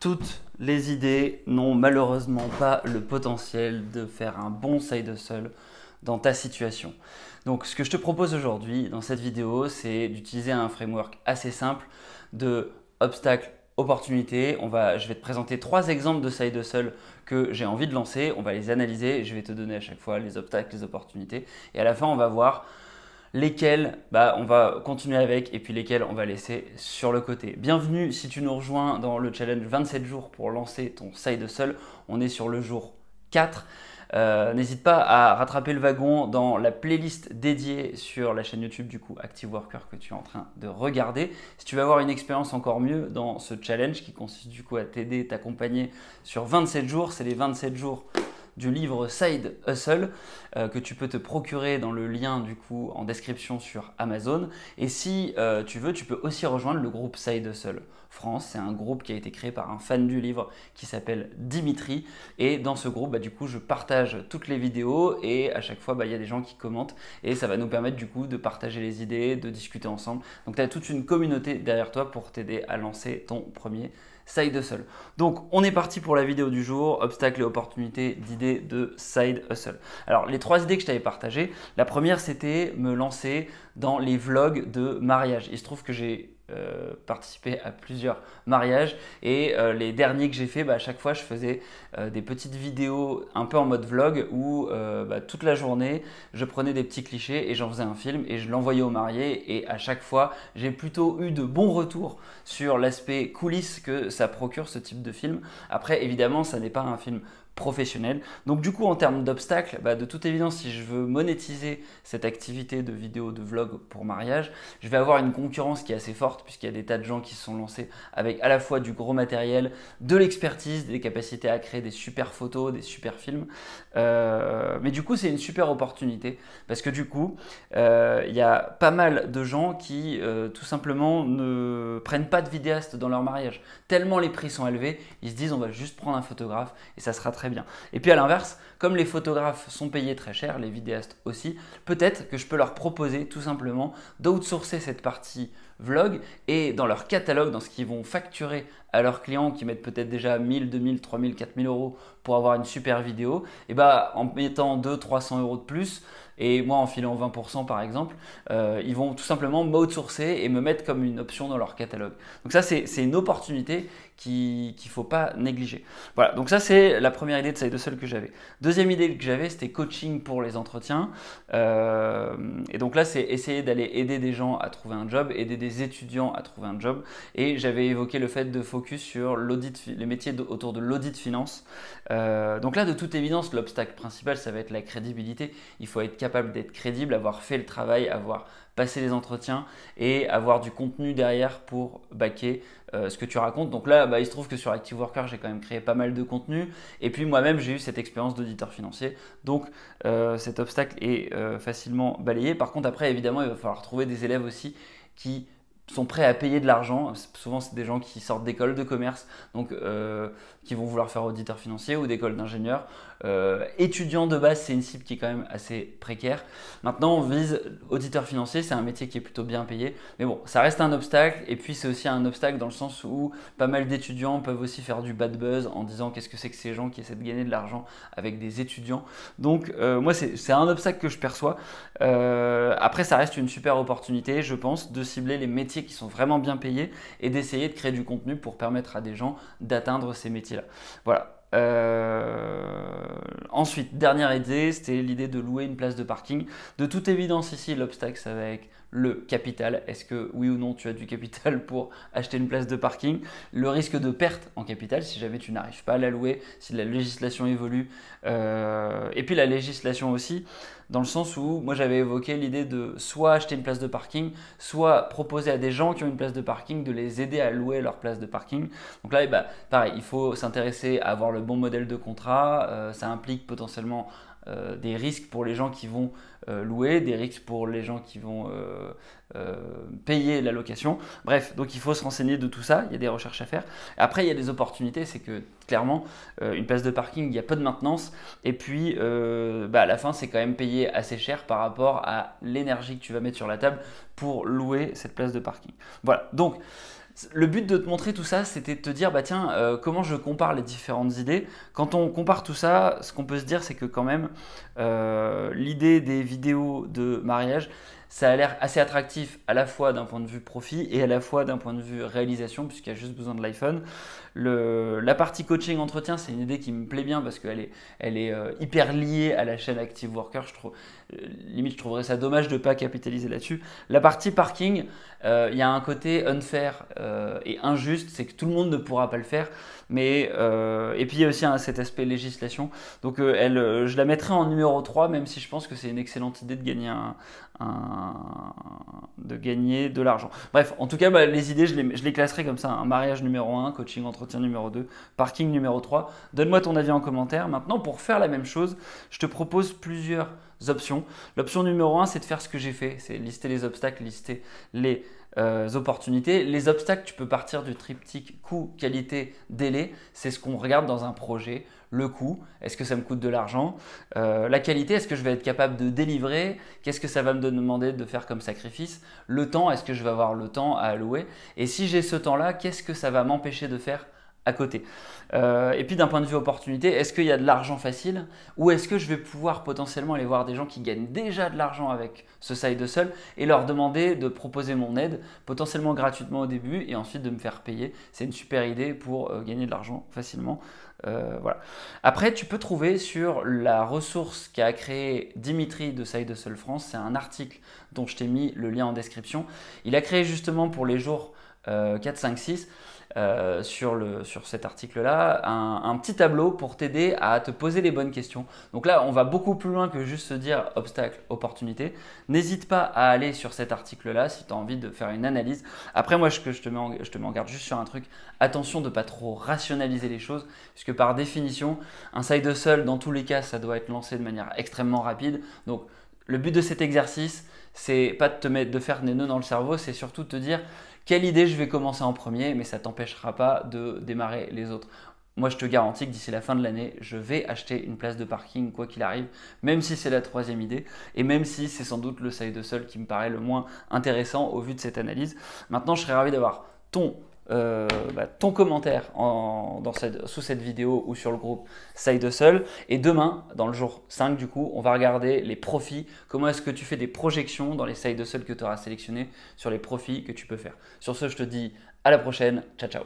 Toutes les idées n'ont malheureusement pas le potentiel de faire un bon side hustle dans ta situation. Donc ce que je te propose aujourd'hui dans cette vidéo, c'est d'utiliser un framework assez simple de obstacles, opportunités. Je vais te présenter 3 exemples de side hustle que j'ai envie de lancer. On va les analyser. Je vais te donner à chaque fois les obstacles, les opportunités. Et à la fin, on va voir lesquels on va continuer avec et puis lesquels on va laisser sur le côté. Bienvenue si tu nous rejoins dans le challenge 27 jours pour lancer ton side hustle. On est sur le jour 4. N'hésite pas à rattraper le wagon dans la playlist dédiée sur la chaîne YouTube du coup Active Worker que tu es en train de regarder. Si tu veux avoir une expérience encore mieux dans ce challenge qui consiste du coup à t'aider, t'accompagner sur 27 jours, c'est les 27 jours du livre Side Hustle que tu peux te procurer dans le lien du coup en description sur Amazon. Et si tu veux, tu peux aussi rejoindre le groupe Side Hustle France. C'est un groupe qui a été créé par un fan du livre qui s'appelle Dimitri. Et dans ce groupe, du coup, je partage toutes les vidéos et à chaque fois, il y a des gens qui commentent et ça va nous permettre du coup de partager les idées, de discuter ensemble. Donc, tu as toute une communauté derrière toi pour t'aider à lancer ton premier side hustle. Donc on est parti pour la vidéo du jour, obstacles et opportunités d'idées de side hustle. Alors les 3 idées que je t'avais partagées, la première c'était me lancer dans les vlogs de mariage. Il se trouve que j'ai participé à plusieurs mariages et les derniers que j'ai fait, à chaque fois je faisais des petites vidéos un peu en mode vlog où toute la journée je prenais des petits clichés et j'en faisais un film et je l'envoyais aux mariés et à chaque fois j'ai plutôt eu de bons retours sur l'aspect coulisses que ça procure ce type de film. Après évidemment ça n'est pas un film professionnel. Donc du coup en termes d'obstacles, de toute évidence si je veux monétiser cette activité de vidéo de vlog pour mariage, je vais avoir une concurrence qui est assez forte puisqu'il y a des tas de gens qui se sont lancés avec à la fois du gros matériel, de l'expertise, des capacités à créer des super photos, des super films. Mais du coup c'est une super opportunité parce que du coup il y a pas mal de gens qui tout simplement ne prennent pas de vidéaste dans leur mariage. Tellement les prix sont élevés, ils se disent on va juste prendre un photographe et ça sera très bien. Et puis à l'inverse, comme les photographes sont payés très cher, les vidéastes aussi, peut-être que je peux leur proposer tout simplement d'outsourcer cette partie vlog et dans leur catalogue, dans ce qu'ils vont facturer à leurs clients qui mettent peut-être déjà 1000, 2000, 3000, 4000 euros pour avoir une super vidéo, et en mettant 200-300 euros de plus et moi en filant 20% par exemple, ils vont tout simplement m'outsourcer et me mettre comme une option dans leur catalogue. Donc ça c'est une opportunité qu'il ne faut pas négliger. Voilà, donc ça c'est la première idée de side hustle que j'avais. Deuxième idée que j'avais, c'était coaching pour les entretiens. Et donc là c'est essayer d'aller aider des gens à trouver un job, aider des étudiants à trouver un job. Et j'avais évoqué le fait de focus sur les métiers autour de l'audit finance. Donc là de toute évidence l'obstacle principal ça va être la crédibilité. Il faut être capable d'être crédible, avoir fait le travail, avoir passé les entretiens et avoir du contenu derrière pour backer ce que tu racontes. Donc là, il se trouve que sur Active Worker, j'ai quand même créé pas mal de contenu. Et puis moi-même, j'ai eu cette expérience d'auditeur financier. Donc cet obstacle est facilement balayé. Par contre, après, évidemment, il va falloir trouver des élèves aussi qui sont prêts à payer de l'argent. Souvent, c'est des gens qui sortent d'écoles de commerce, donc qui vont vouloir faire auditeur financier ou d'écoles d'ingénieurs. Étudiants de base, c'est une cible qui est quand même assez précaire. Maintenant, on vise auditeur financier, c'est un métier qui est plutôt bien payé. Mais bon, ça reste un obstacle. Et puis, c'est aussi un obstacle dans le sens où pas mal d'étudiants peuvent aussi faire du bad buzz en disant qu'est-ce que c'est que ces gens qui essaient de gagner de l'argent avec des étudiants. Donc, moi, c'est un obstacle que je perçois. Après, ça reste une super opportunité, je pense, de cibler les métiers qui sont vraiment bien payés et d'essayer de créer du contenu pour permettre à des gens d'atteindre ces métiers-là. Voilà. Ensuite, dernière idée, c'était l'idée de louer une place de parking. De toute évidence ici, l'obstacle, ça va être le capital. Est-ce que oui ou non tu as du capital pour acheter une place de parking? Le risque de perte en capital si jamais tu n'arrives pas à la louer, si la législation évolue. Et puis la législation aussi, dans le sens où moi j'avais évoqué l'idée de soit acheter une place de parking, soit proposer à des gens qui ont une place de parking de les aider à louer leur place de parking. Donc là, pareil, il faut s'intéresser à avoir le bon modèle de contrat. Ça implique potentiellement des risques pour les gens qui vont louer, des risques pour les gens qui vont payer la location. Bref, donc il faut se renseigner de tout ça, il y a des recherches à faire. Après, il y a des opportunités, c'est que clairement, une place de parking, il y a peu de maintenance et puis à la fin, c'est quand même payé assez cher par rapport à l'énergie que tu vas mettre sur la table pour louer cette place de parking. Voilà, donc Le but de te montrer tout ça, c'était de te dire, bah tiens, comment je compare les différentes idées. Quand on compare tout ça, ce qu'on peut se dire, c'est que quand même, l'idée des vidéos de mariage, ça a l'air assez attractif à la fois d'un point de vue profit et à la fois d'un point de vue réalisation, puisqu'il y a juste besoin de l'iPhone. La partie coaching entretien, c'est une idée qui me plaît bien parce qu'elle est hyper liée à la chaîne Active Worker. Limite, je trouverais ça dommage de ne pas capitaliser là-dessus. La partie parking, il y a un côté unfair et injuste, c'est que tout le monde ne pourra pas le faire. Et puis il y a aussi cet aspect législation. Donc je la mettrai en numéro 3, même si je pense que c'est une excellente idée de gagner de l'argent. Bref, en tout cas, bah, les idées, je les classerai comme ça. Un mariage numéro 1, coaching entretien numéro 2, parking numéro 3. Donne-moi ton avis en commentaire. Maintenant, pour faire la même chose, je te propose plusieurs options. L'option numéro 1, c'est de faire ce que j'ai fait. C'est lister les obstacles, lister les opportunités. Les obstacles, tu peux partir du triptyque coût, qualité, délai. C'est ce qu'on regarde dans un projet. Le coût, est-ce que ça me coûte de l'argent? La qualité, est-ce que je vais être capable de délivrer? Qu'est-ce que ça va me demander de faire comme sacrifice? Le temps, est-ce que je vais avoir le temps à allouer? Et si j'ai ce temps-là, qu'est-ce que ça va m'empêcher de faire à côté? Et puis d'un point de vue opportunité, est-ce qu'il y a de l'argent facile ou est-ce que je vais pouvoir potentiellement aller voir des gens qui gagnent déjà de l'argent avec ce side hustle et leur demander de proposer mon aide potentiellement gratuitement au début et ensuite de me faire payer? C'est une super idée pour gagner de l'argent facilement. Voilà. Après, tu peux trouver sur la ressource qu'a créé Dimitri de Side Hustle France, c'est un article dont je t'ai mis le lien en description. Il a créé justement pour les jours 4, 5, 6 sur cet article-là, un petit tableau pour t'aider à te poser les bonnes questions. Donc là, on va beaucoup plus loin que juste se dire obstacle, opportunité. N'hésite pas à aller sur cet article-là si tu as envie de faire une analyse. Après, moi, je te mets en garde juste sur un truc. Attention de ne pas trop rationaliser les choses, puisque par définition, un side hustle, dans tous les cas, ça doit être lancé de manière extrêmement rapide. Donc, le but de cet exercice, c'est pas de faire des nœuds dans le cerveau, c'est surtout de te dire quelle idée je vais commencer en premier, mais ça ne t'empêchera pas de démarrer les autres. Moi, je te garantis que d'ici la fin de l'année, je vais acheter une place de parking quoi qu'il arrive, même si c'est la troisième idée, et même si c'est sans doute le side hustle qui me paraît le moins intéressant au vu de cette analyse. Maintenant, je serais ravi d'avoir ton commentaire sous cette vidéo ou sur le groupe Side Hustle. Et demain, dans le jour 5 du coup, on va regarder les profits. Comment est-ce que tu fais des projections dans les Side Hustle que tu auras sélectionnés sur les profits que tu peux faire. Sur ce, je te dis à la prochaine. Ciao, ciao.